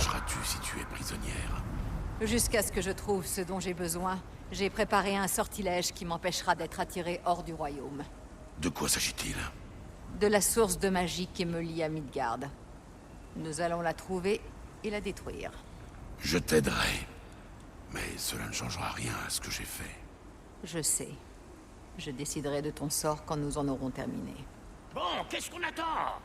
voyageras-tu si tu es prisonnière? Jusqu'à ce que je trouve ce dont j'ai besoin, j'ai préparé un sortilège qui m'empêchera d'être attiré hors du royaume. De quoi s'agit-il? De la source de magie qui me lie à Midgard. Nous allons la trouver et la détruire. Je t'aiderai. Mais cela ne changera rien à ce que j'ai fait. Je sais. Je déciderai de ton sort quand nous en aurons terminé. Bon, qu'est-ce qu'on attend?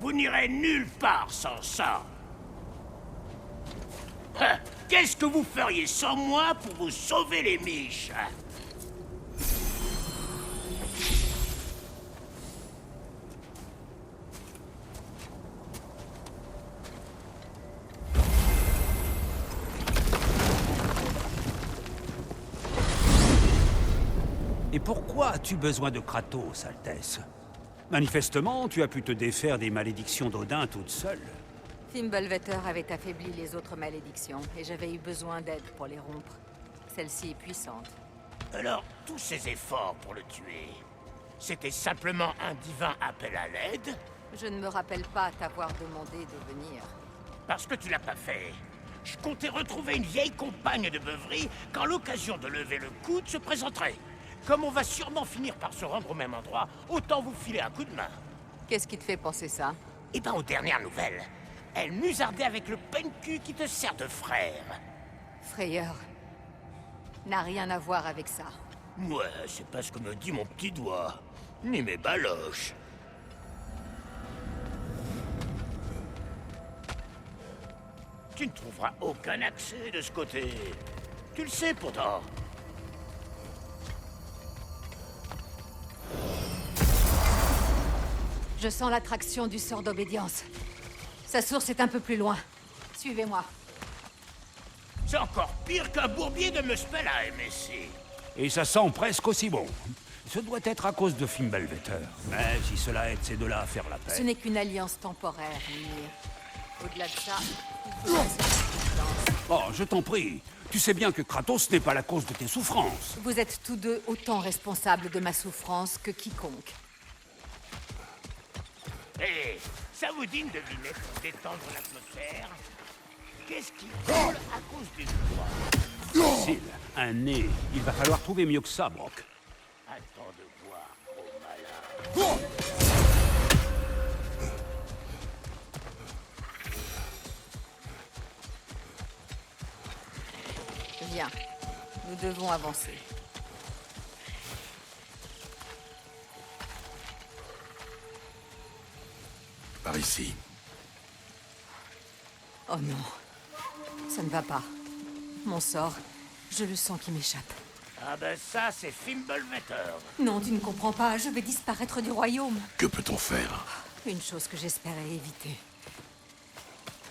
Vous n'irez nulle part sans ça. Hein, qu'est-ce que vous feriez sans moi pour vous sauver les miches? Et pourquoi as-tu besoin de Kratos, Altesse? Manifestement, tu as pu te défaire des malédictions d'Odin toute seule. Fimbulvetter avait affaibli les autres malédictions, et j'avais eu besoin d'aide pour les rompre. Celle-ci est puissante. Alors, tous ces efforts pour le tuer, c'était simplement un divin appel à l'aide? Je ne me rappelle pas t'avoir demandé de venir. Parce que tu l'as pas fait. Je comptais retrouver une vieille compagne de beuverie quand l'occasion de lever le coude se présenterait. Comme on va sûrement finir par se rendre au même endroit, autant vous filer un coup de main. Qu'est-ce qui te fait penser ça? Eh ben, aux dernières nouvelles, elle musardait avec le pencu qui te sert de frère. Frayeur n'a rien à voir avec ça. Ouais, c'est pas ce que me dit mon petit doigt. Ni mes baloches. Tu ne trouveras aucun accès de ce côté. Tu le sais pourtant. Je sens l'attraction du sort d'obédience. Sa source est un peu plus loin. Suivez-moi. C'est encore pire qu'un bourbier de Muspel à MSC. Et ça sent presque aussi bon. Ce doit être à cause de Fimbulvetter. Mais si cela aide ces deux-là à faire la Ce paix... n'est qu'une alliance temporaire, Mimir. Au-delà de ça... Oh, je t'en prie. Tu sais bien que Kratos n'est pas la cause de tes souffrances. Vous êtes tous deux autant responsables de ma souffrance que quiconque. Hé, ça vous dit de deviner pour détendre l'atmosphère? Qu'est-ce qui coule à cause du froid? Facile. Un nez. Il va falloir trouver mieux que ça, Brock. Attends de voir, gros malin. Viens. Nous devons avancer. Par ici. Oh non. Ça ne va pas. Mon sort, je le sens qui m'échappe. Ah ben ça, c'est Fimbulvetter. Non, tu ne comprends pas. Je vais disparaître du royaume. Que peut-on faire? Une chose que j'espérais éviter.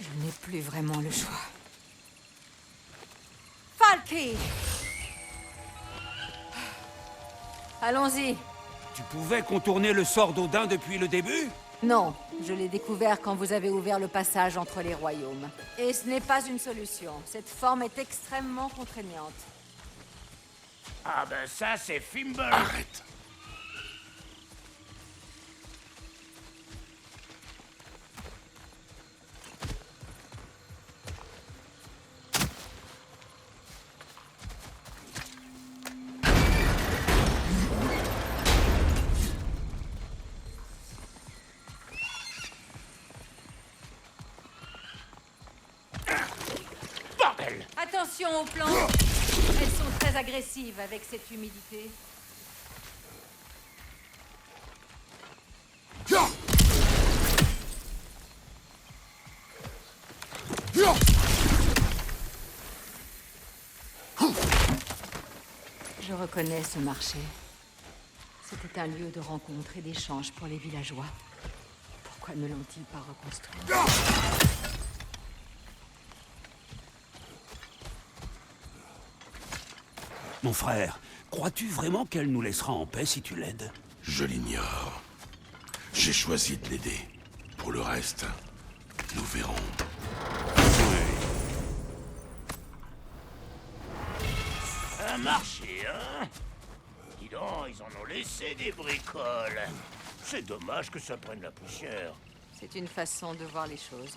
Je n'ai plus vraiment le choix. Falky! Allons-y. Tu pouvais contourner le sort d'Odin depuis le début? Non, je l'ai découvert quand vous avez ouvert le passage entre les royaumes. Et ce n'est pas une solution. Cette forme est extrêmement contraignante. Ah ben ça, c'est Fimbul... Arrête. Bordel! Attention aux plantes. Elles sont très agressives avec cette humidité. Je reconnais ce marché. C'était un lieu de rencontre et d'échange pour les villageois. Pourquoi ne l'ont-ils pas reconstruit? Mon frère, crois-tu vraiment qu'elle nous laissera en paix si tu l'aides? Je l'ignore. J'ai choisi de l'aider. Pour le reste, nous verrons. Un marché, hein? Dis donc, ils en ont laissé des bricoles. C'est dommage que ça prenne la poussière. C'est une façon de voir les choses.